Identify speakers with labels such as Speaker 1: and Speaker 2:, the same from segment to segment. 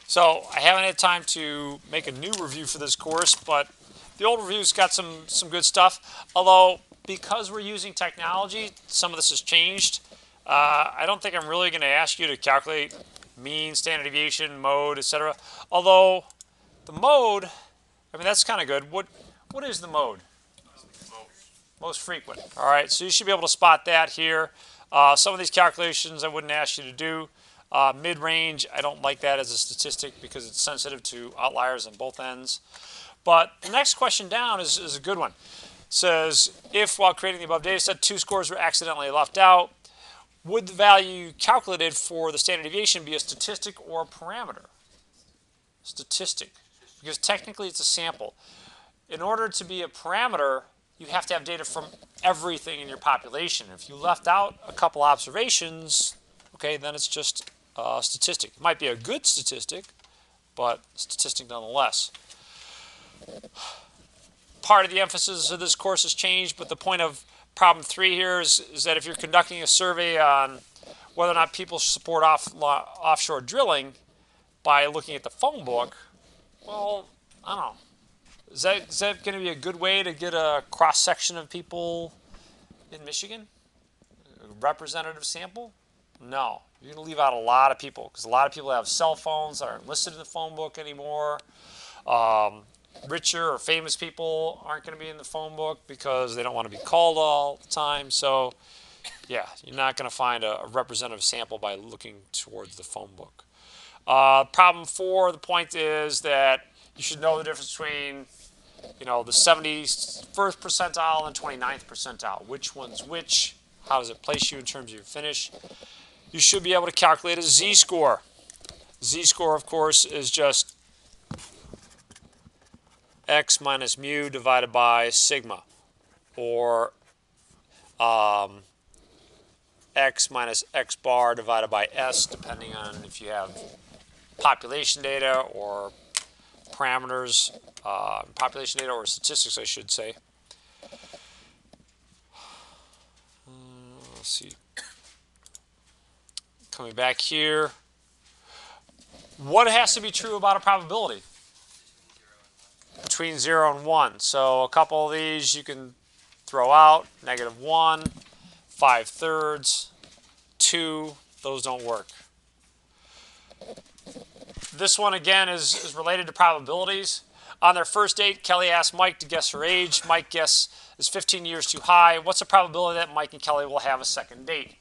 Speaker 1: So I haven't had time to make a new review for this course, but the old review's got some good stuff. Although, because we're using technology, some of this has changed. I don't think I'm really going to ask you to calculate mean, standard deviation, mode, etc. Although, the mode, I mean, that's kind of good. What is the mode? Most frequent. All right, so you should be able to spot that here. Some of these calculations I wouldn't ask you to do. Mid-range, I don't like that as a statistic because it's sensitive to outliers on both ends. But the next question down is a good one. It says, if while creating the above data set, 2 scores were accidentally left out, would the value calculated for the standard deviation be a statistic or a parameter? Statistic. Because technically it's a sample. In order to be a parameter, you have to have data from everything in your population. If you left out a couple observations, okay, then it's just a statistic. It might be a good statistic, but statistic nonetheless. Part of the emphasis of this course has changed, but the point of problem 3 here is that if you're conducting a survey on whether or not people support offshore drilling by looking at the phone book, well, I don't know. Is that going to be a good way to get a cross-section of people in Michigan? A representative sample? No. You're going to leave out a lot of people because a lot of people have cell phones that aren't listed in the phone book anymore. Richer or famous people aren't going to be in the phone book because they don't want to be called all the time. So, yeah, you're not going to find a representative sample by looking towards the phone book. Problem 4, the point is that you should know the difference between, the 71st percentile and 29th percentile. Which one's which? How does it place you in terms of your finish? You should be able to calculate a z-score. Z-score, of course, is just x minus mu divided by sigma, or x minus x bar divided by s, depending on if you have population data or parameters, population data or statistics, I should say. Let's see. Coming back here. What has to be true about a probability? Between 0 and 1. So a couple of these you can throw out. -1, 5/3, 2. Those don't work. This one, again, is related to probabilities. On their first date, Kelly asked Mike to guess her age. Mike guessed is 15 years too high. What's the probability that Mike and Kelly will have a second date?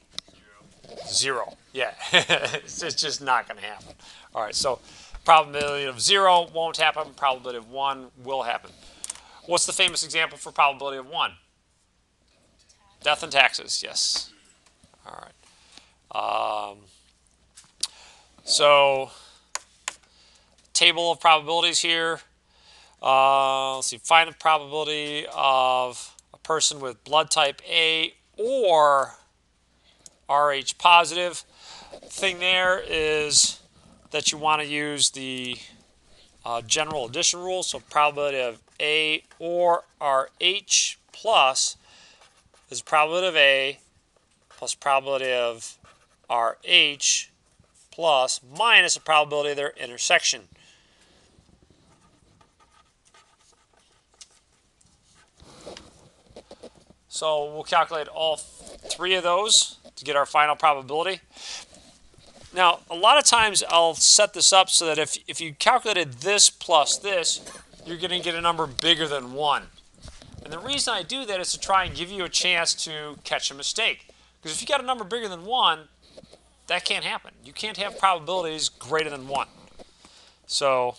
Speaker 1: 0. Yeah, it's just not going to happen. All right, so probability of 0 won't happen. Probability of 1 will happen. What's the famous example for probability of 1? Death and taxes, yes. All right. So, table of probabilities here. Let's see, find the probability of a person with blood type A or Rh positive. Thing there is that you want to use the general addition rule. So probability of A or Rh plus is probability of A plus probability of Rh plus minus the probability of their intersection. So we'll calculate all 3 of those to get our final probability. Now, a lot of times I'll set this up so that if you calculated this plus this, you're going to get a number bigger than 1. And the reason I do that is to try and give you a chance to catch a mistake. Because if you got a number bigger than 1, that can't happen. You can't have probabilities greater than 1. So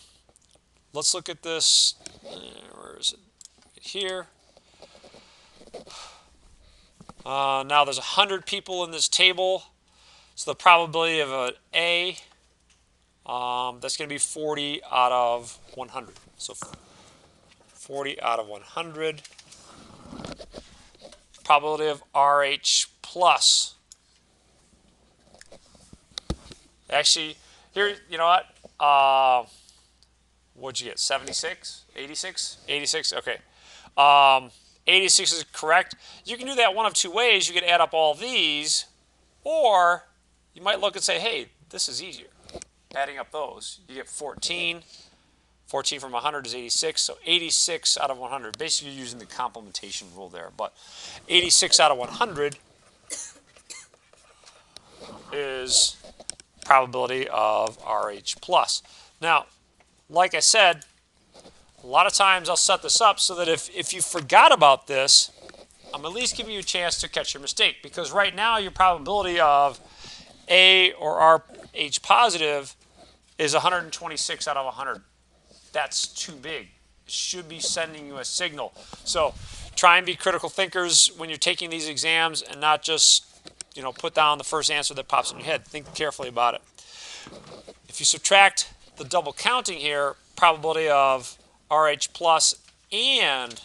Speaker 1: let's look at this. Where is it? Here. Now there's 100 people in this table. So the probability of an A, that's going to be 40 out of 100. So 40 out of 100. Probability of Rh plus. Actually, here, you know what? What'd you get? 76? 86? 86? Okay. 86 is correct. You can do that one of 2 ways. You can add up all these, or you might look and say, hey, this is easier. adding up those, you get 14. 14 from 100 is 86, so 86 out of 100. Basically using the complementation rule there, but 86 out of 100 is probability of RH plus. Now, like I said, a lot of times I'll set this up so that if you forgot about this, I'm at least giving you a chance to catch your mistake, because right now your probability of A or RH positive is 126 out of 100. That's too big. It should be sending you a signal. So try and be critical thinkers when you're taking these exams and not just, put down the first answer that pops in your head. Think carefully about it. If you subtract the double counting here, probability of RH plus and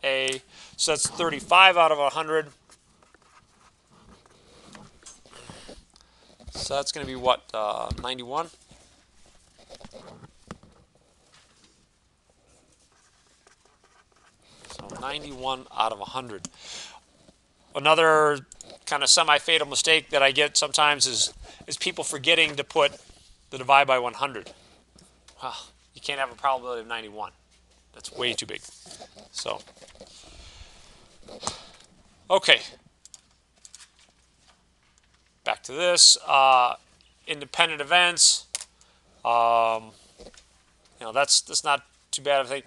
Speaker 1: A, so that's 35 out of 100. So that's going to be what, 91? So 91 out of 100. Another kind of semi-fatal mistake that I get sometimes is people forgetting to put the divide by 100. Well, you can't have a probability of 91. That's way too big. So, okay. Back to this. Independent events. That's not too bad of a thing.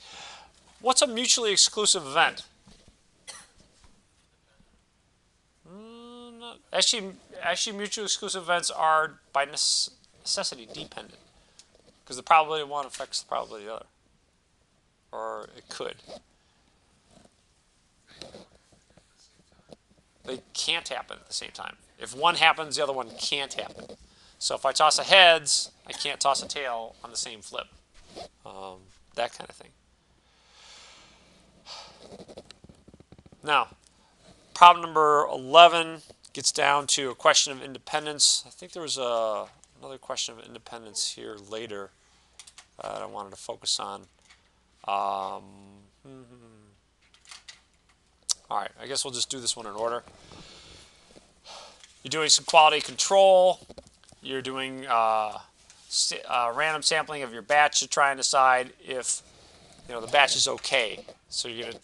Speaker 1: What's a mutually exclusive event? Actually, mutually exclusive events are by necessity dependent, because the probability of one affects the probability of the other, or it could. They can't happen at the same time. If one happens, the other one can't happen. So if I toss a heads, I can't toss a tail on the same flip. That kind of thing. Now, problem number 11 gets down to a question of independence. I think there was another question of independence here later that I wanted to focus on. All right, I guess we'll just do this one in order. You're doing some quality control. You're doing random sampling of your batch to try and decide if the batch is okay. So you're going to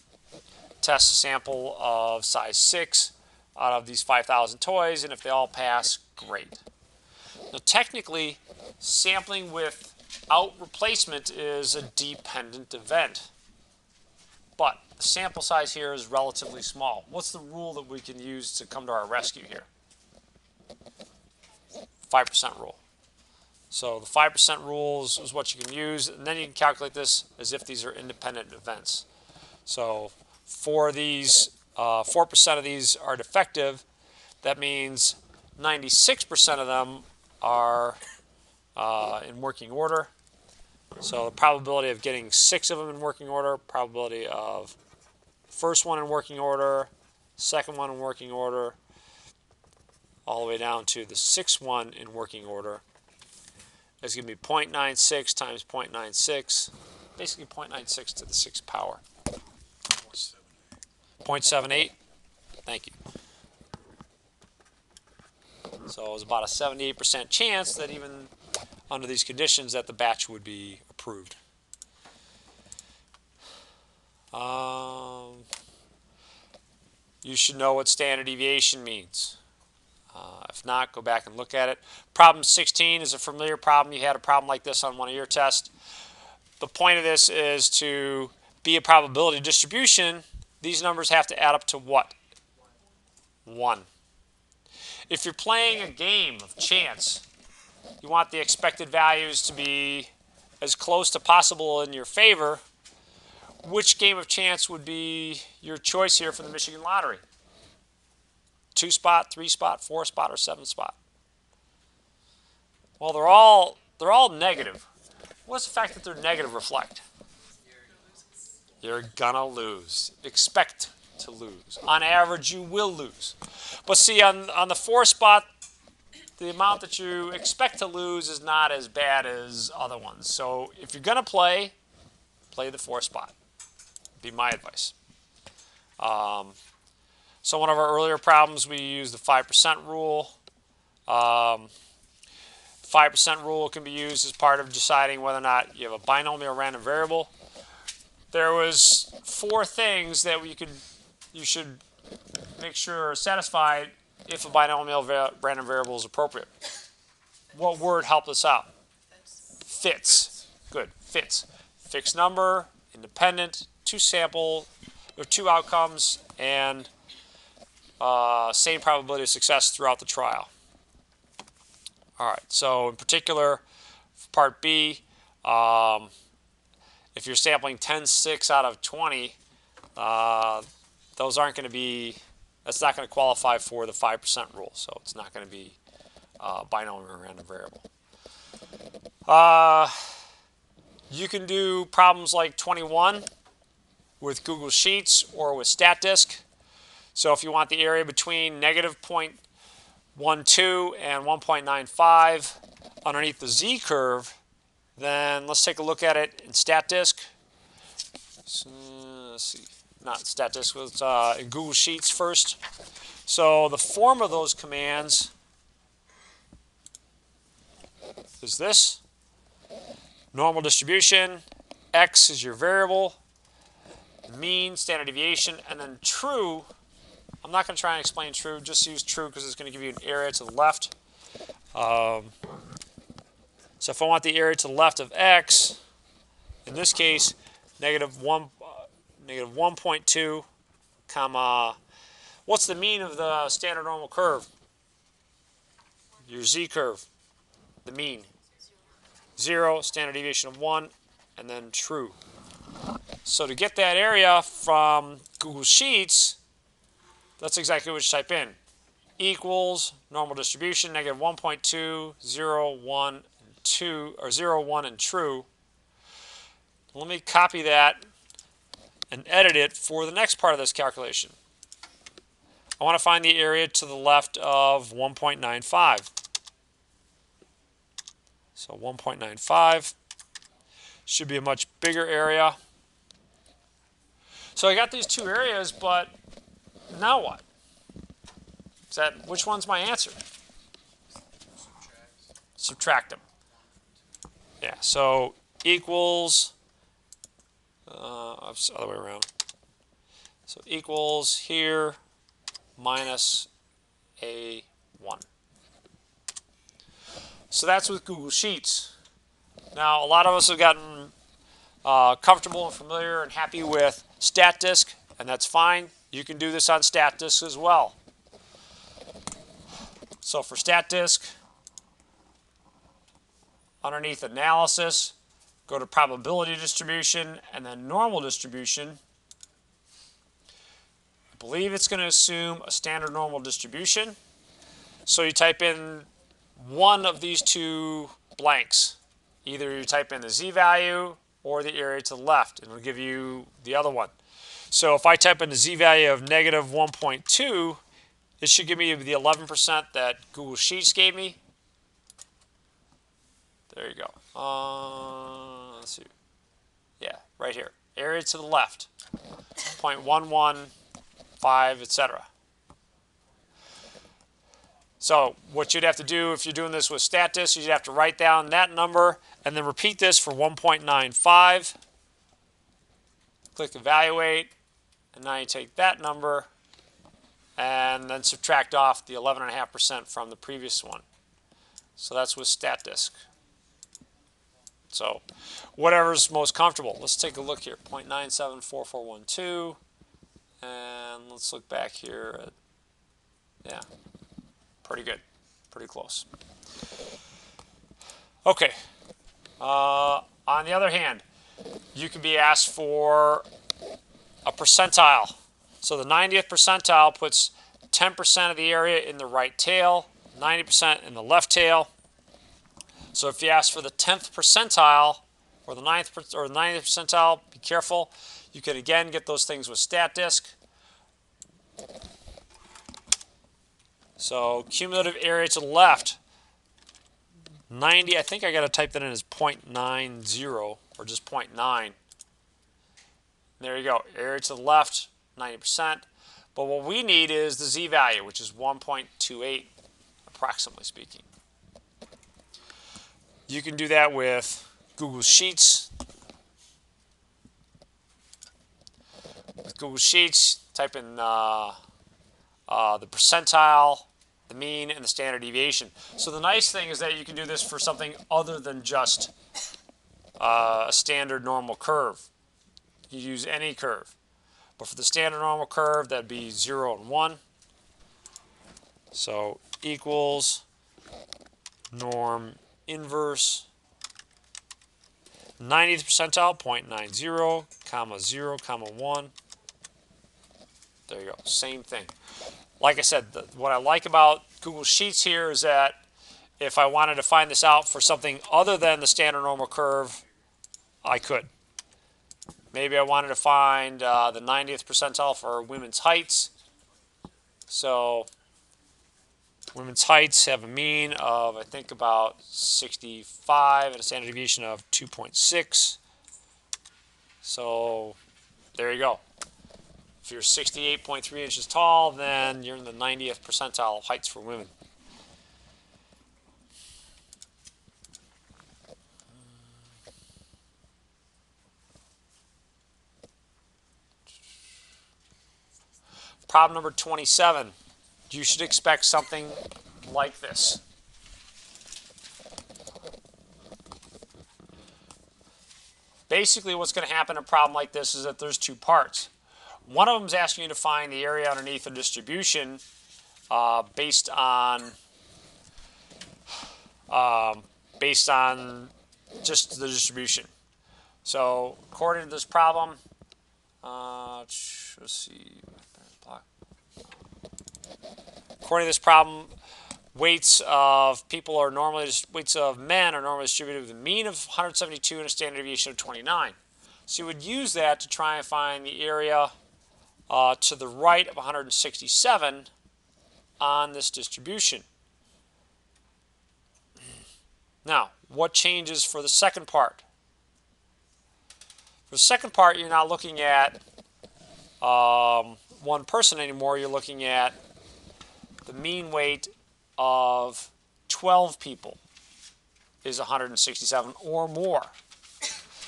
Speaker 1: test a sample of size 6 out of these 5,000 toys, and if they all pass, great. Now, technically, sampling without replacement is a dependent event, but the sample size here is relatively small. What's the rule that we can use to come to our rescue here? 5% rule. So the 5% rule is what you can use, and then you can calculate this as if these are independent events. So for these, 4% of these are defective. That means 96% of them are in working order. So the probability of getting 6 of them in working order, probability of first one in working order, second one in working order, all the way down to the 6th one in working order, is going to be 0.96 times 0.96, basically 0.96 to the 6th power. 0.78. Thank you. So it was about a 78% chance that even under these conditions that the batch would be approved. You should know what standard deviation means. If not, go back and look at it. Problem 16 is a familiar problem. You had a problem like this on one of your tests. The point of this is to be a probability distribution. These numbers have to add up to what? 1. If you're playing a game of chance, you want the expected values to be as close to possible in your favor. Which game of chance would be your choice here for the Michigan Lottery? 2-spot, 3-spot, 4-spot, or 7-spot? Well, they're all negative. What's the fact that they're negative reflect? You're gonna lose. Expect to lose. On average, you will lose. But see, on the 4-spot, the amount that you expect to lose is not as bad as other ones. So if you're gonna play the 4-spot. Be my advice. So one of our earlier problems, we used the 5% rule. 5% rule can be used as part of deciding whether or not you have a binomial random variable. There was 4 things that you should make sure are satisfied if a binomial random variable is appropriate. What word helped us out? Fits. Good. Fits. Fixed number, independent, 2 sample, or 2 outcomes, and same probability of success throughout the trial. All right. So in particular, for part B, if you're sampling 10, 6 out of 20, those aren't going to be. That's not going to qualify for the 5% rule. So it's not going to be binomial random variable. You can do problems like 21 with Google Sheets or with StatDisk. So if you want the area between negative 0.12 and 1.95 underneath the z-curve, then let's take a look at it in StatDisk. So, let's see, not StatDisk, let's in Google Sheets first. So the form of those commands is this. Normal distribution, x is your variable, mean, standard deviation, and then true. I'm not going to try and explain true, just use true because it's going to give you an area to the left. So if I want the area to the left of x, in this case, negative 1.2, comma, what's the mean of the standard normal curve? Your z-curve, the mean. 0, standard deviation of 1, and then true. So to get that area from Google Sheets, that's exactly what you type in. Equals normal distribution, negative 1.2, 0, 1, 2, or 0, 1, and true. Let me copy that and edit it for the next part of this calculation. I want to find the area to the left of 1.95. So 1.95 should be a much bigger area. So I got these 2 areas, but now what? Which one's my answer? Subtract them. Yeah, so equals, other way around. So equals here minus a 1. So that's with Google Sheets. Now, a lot of us have gotten comfortable and familiar and happy with StatDisk, and that's fine. You can do this on StatDisk as well. So for StatDisk, underneath analysis, go to probability distribution and then normal distribution. I believe it's going to assume a standard normal distribution. So you type in one of these 2 blanks. Either you type in the z-value or the area to the left, and it'll give you the other one. So if I type in the z-value of negative 1.2, it should give me the 11% that Google Sheets gave me. There you go. Let's see. Yeah, right here. Area to the left, 0.115, etc. So what you'd have to do if you're doing this with StatDisk, you'd have to write down that number and then repeat this for 1.95. Click Evaluate, and now you take that number and then subtract off the 11.5% from the previous one. So that's with StatDisk. So whatever's most comfortable. Let's take a look here. 0.974412. And let's look back here at, yeah, pretty good. Pretty close. Okay. On the other hand, you can be asked for a percentile. So the 90th percentile puts 10% of the area in the right tail, 90% in the left tail. So if you ask for the 10th percentile or the 90th percentile, be careful. You can again get those things with StatDisk. So cumulative area to the left, 90, I think I got to type that in as 0.90 or just 0.9. There you go, area to the left, 90%. But what we need is the z-value, which is 1.28, approximately speaking. You can do that with Google Sheets. With Google Sheets, type in the percentile, the mean, and the standard deviation. So the nice thing is that you can do this for something other than just a standard normal curve. You use any curve. But for the standard normal curve, that'd be 0 and 1. So equals norm inverse 90th percentile, 0.90, comma 0, comma 1. There you go. Same thing. Like I said, what I like about Google Sheets here is that if I wanted to find this out for something other than the standard normal curve, I could. Maybe I wanted to find the 90th percentile for women's heights. So women's heights have a mean of, I think, about 65 and a standard deviation of 2.6. So there you go. If you're 68.3 inches tall, then you're in the 90th percentile of heights for women. Problem number 27. You should expect something like this. Basically, what's going to happen in a problem like this is that there's two parts. One of them is asking you to find the area underneath a distribution based on just the distribution. So according to this problem, let's see. According to this problem, weights of men are normally distributed with a mean of 172 and a standard deviation of 29. So you would use that to try and find the area to the right of 167 on this distribution. Now, what changes for the second part? For the second part, you're not looking at one person anymore. You're looking at the mean weight of 12 people is 167 or more.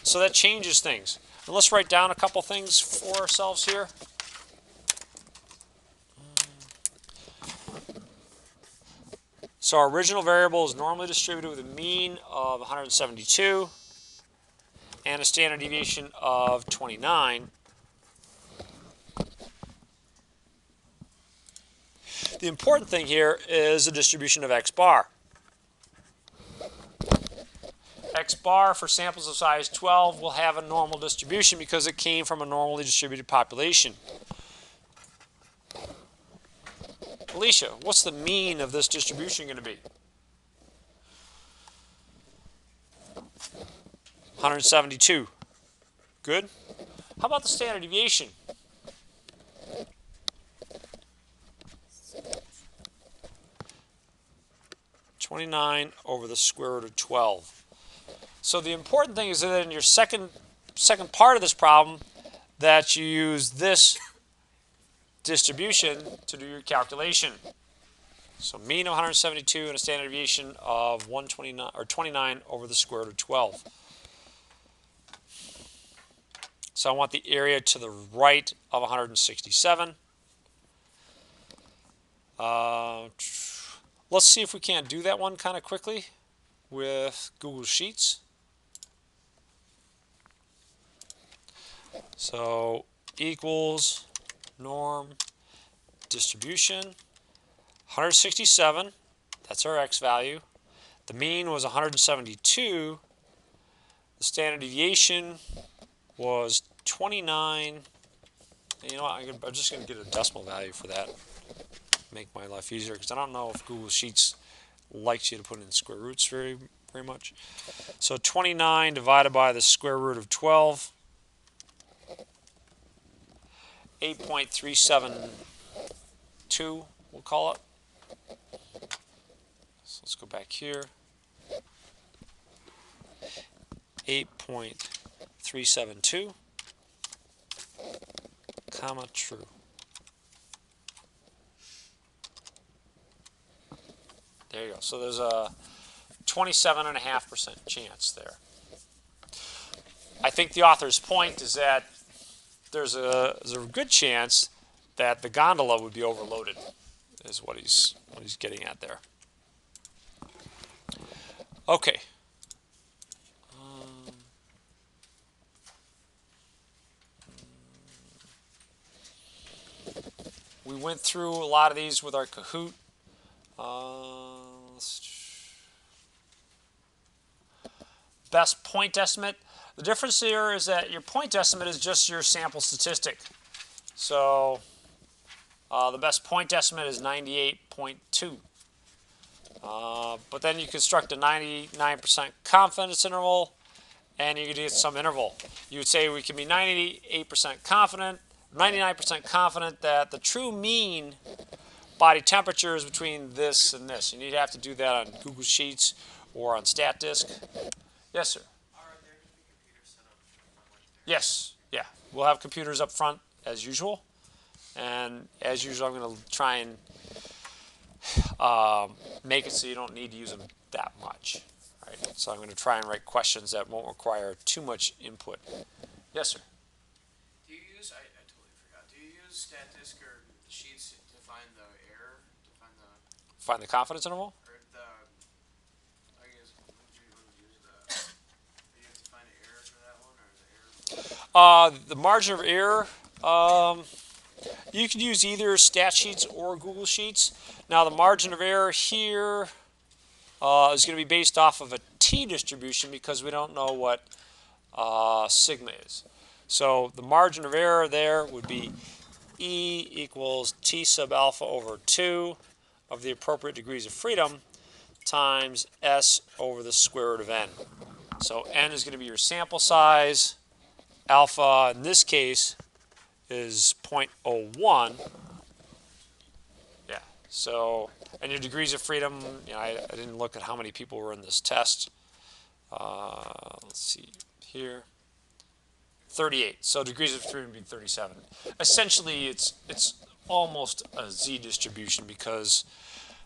Speaker 1: So that changes things. And let's write down a couple things for ourselves here. So our original variable is normally distributed with a mean of 172 and a standard deviation of 29. The important thing here is the distribution of x bar. X bar for samples of size 12 will have a normal distribution because it came from a normally distributed population. Alicia, what's the mean of this distribution going to be? 172. Good. How about the standard deviation? (29 over the square root of 12). So the important thing is that in your second part of this problem that you use this distribution to do your calculation. So mean of 172 and a standard deviation of 129 or 29 over the square root of 12. So I want the area to the right of 167. Let's see if we can't do that one kind of quickly with Google Sheets. So equals norm distribution 167, that's our x value. The mean was 172. The standard deviation was 29. And you know what, I'm just going to get a decimal value for that. Make my life easier because I don't know if Google Sheets likes you to put in square roots very much. So 29 divided by the square root of 12, 8.372 we'll call it. So let's go back here. 8.372 comma true. There you go. So there's a 27.5% chance there. I think the author's point is that there's a good chance that the gondola would be overloaded, is what he's getting at there. Okay. We went through a lot of these with our Kahoot. Best point estimate. The difference here is that your point estimate is just your sample statistic. So the best point estimate is 98.2. But then you construct a 99% confidence interval, and you could get some interval. You would say we can be 98% confident, 99% confident that the true mean body temperature is between this and this. And you'd have to do that on Google Sheets or on StatDisk. Yes, sir.
Speaker 2: Are there going to be computers set up on Wednesday?
Speaker 1: Yes, yeah. We'll have computers up front as usual. And as usual, I'm going to try and make it so you don't need to use them that much. Right? So I'm going to try and write questions that won't require too much input. Yes, sir.
Speaker 2: Do you use, I totally forgot, do you use StatDisk or Sheets to find the error,
Speaker 1: Find the confidence interval?
Speaker 2: or the, I guess, when you use the, do you have to find an error for that one, or the error?
Speaker 1: The margin of error, you could use either Stat Sheets or Google Sheets. Now the margin of error here is going to be based off of a t-distribution because we don't know what sigma is. So the margin of error there would be E equals T sub alpha over 2 of the appropriate degrees of freedom times S over the square root of n. So n is going to be your sample size. Alpha, in this case, is 0.01. Yeah, so, and your degrees of freedom, you know, I didn't look at how many people were in this test. Let's see here. 38. So degrees of freedom would be 37. Essentially, it's almost a z distribution because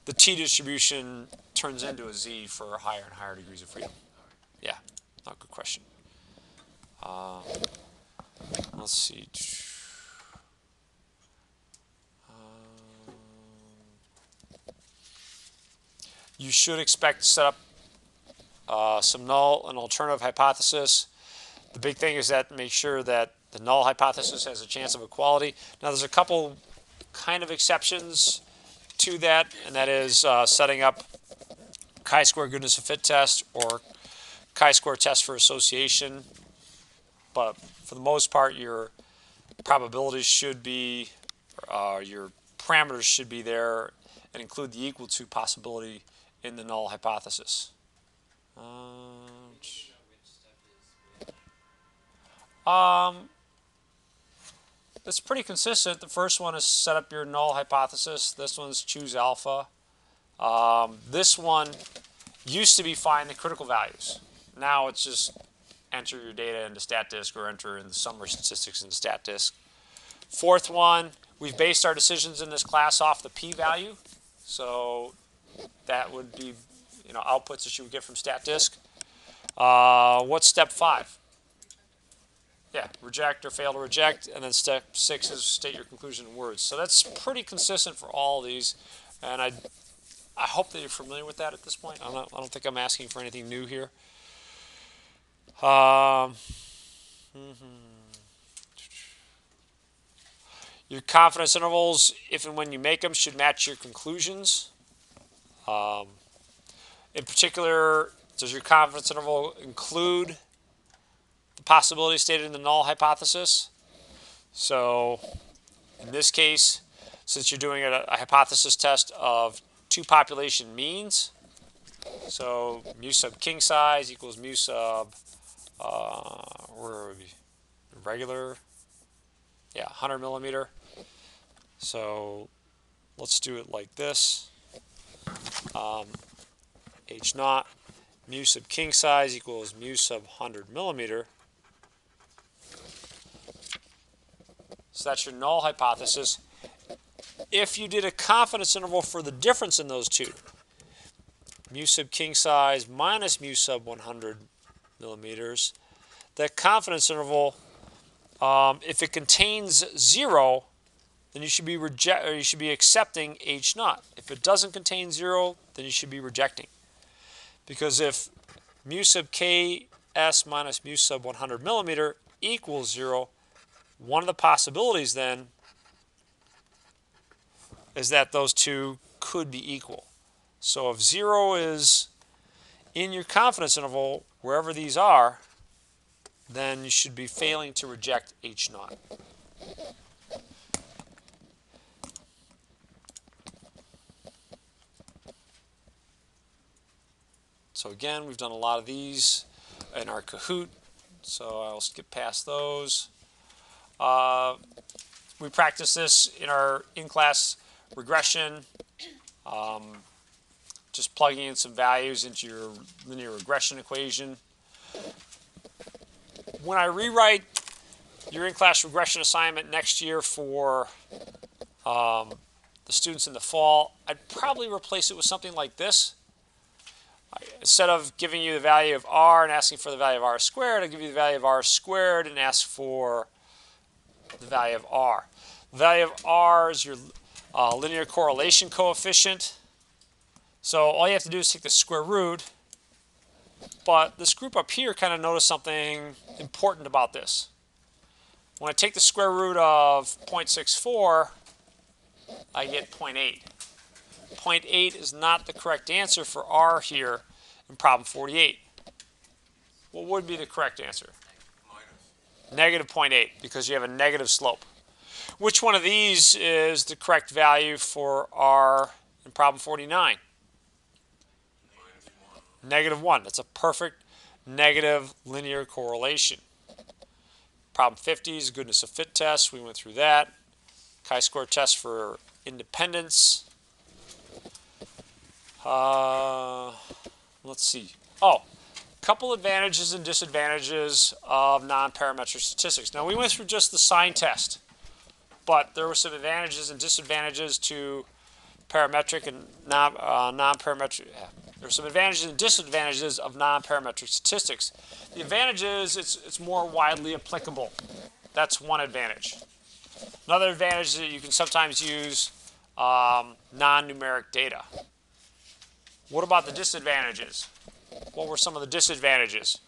Speaker 1: the t distribution turns into a z for higher and higher degrees of freedom. Yeah, not a good question. Let's see. You should expect to set up some null and alternative hypothesis. The big thing is that make sure that the null hypothesis has a chance of equality. Now there's a couple kind of exceptions to that, and that is setting up chi-square goodness of fit test or chi-square test for association. But for the most part, your probabilities should be, your parameters should be there and include the equal to possibility in the null hypothesis. It's pretty consistent. The first one is set up your null hypothesis. This one's choose alpha. This one used to be find the critical values. Now it's just enter your data into StatDisk or enter in the summary statistics into StatDisk. Fourth one, we've based our decisions in this class off the p-value. So that would be, you know, outputs that you would get from StatDisk. What's step 5? Yeah, reject or fail to reject. And then step 6 is state your conclusion in words. So that's pretty consistent for all of these. And I hope that you're familiar with that at this point. I don't think I'm asking for anything new here. Your confidence intervals, if and when you make them, should match your conclusions. In particular, does your confidence interval include the possibility stated in the null hypothesis? So in this case, since you're doing a hypothesis test of two population means, so mu sub king size equals mu sub, where are we? Regular, yeah, 100 millimeter. So let's do it like this. H naught, mu sub king size equals mu sub 100 millimeter. So that's your null hypothesis. If you did a confidence interval for the difference in those two, mu sub king size minus mu sub 100 millimeters, that confidence interval, if it contains 0, then you should be accepting H naught. If it doesn't contain 0, then you should be rejecting. Because if mu sub ks minus mu sub 100 millimeter equals 0, one of the possibilities then is that those two could be equal. So if 0 is in your confidence interval, wherever these are, then you should be failing to reject H naught. So again, we've done a lot of these in our Kahoot, so I'll skip past those. We practice this in our in-class regression, just plugging in some values into your linear regression equation. When I rewrite your in-class regression assignment next year for the students in the fall, I'd probably replace it with something like this. Instead of giving you the value of r and asking for the value of r squared, I'll give you the value of r squared and ask for the value of r. The value of r is your linear correlation coefficient. So all you have to do is take the square root. But this group up here kind of noticed something important about this. When I take the square root of 0.64, I get 0.8. 0.8 is not the correct answer for r here in problem 48. What would be the correct answer? Negative 0.8, because you have a negative slope. Which one of these is the correct value for r in problem 49? Negative 1. That's a perfect negative linear correlation. Problem 50 is a goodness of fit test. We went through that. Chi-square test for independence. Let's see. Oh, couple advantages and disadvantages of nonparametric statistics. Now, we went through just the sign test, but there were some advantages and disadvantages to parametric and non-parametric. There are some advantages and disadvantages of non-parametric statistics. The advantage is it's more widely applicable. That's one advantage. Another advantage is that you can sometimes use non-numeric data. What about the disadvantages? What were some of the disadvantages?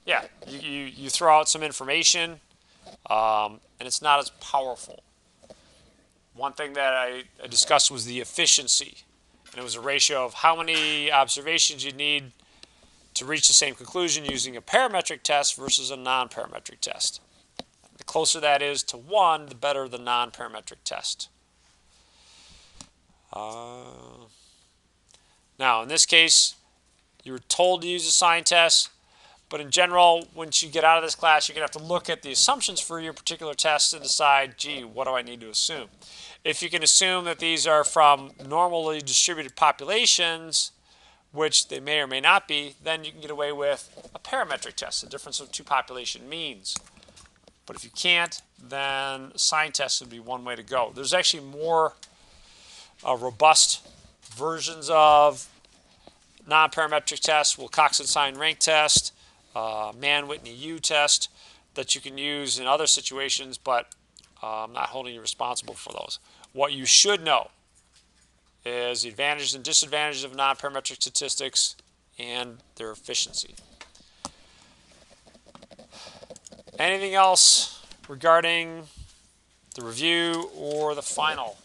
Speaker 1: Yeah, you throw out some information, and it's not as powerful. One thing that I discussed was the efficiency. And it was a ratio of how many observations you need to reach the same conclusion using a parametric test versus a non-parametric test. The closer that is to 1, the better the non-parametric test. Now, in this case, you were told to use a sign test, but in general, once you get out of this class, you're going to have to look at the assumptions for your particular test and decide, gee, what do I need to assume? If you can assume that these are from normally distributed populations, which they may or may not be, then you can get away with a parametric test, the difference of two population means. But if you can't, then sign tests would be one way to go. There's actually more robust versions of non-parametric tests, Wilcoxon sign rank test, Mann-Whitney-U test that you can use in other situations, but I'm not holding you responsible for those. What you should know is the advantages and disadvantages of non-parametric statistics and their efficiency. Anything else regarding the review or the final?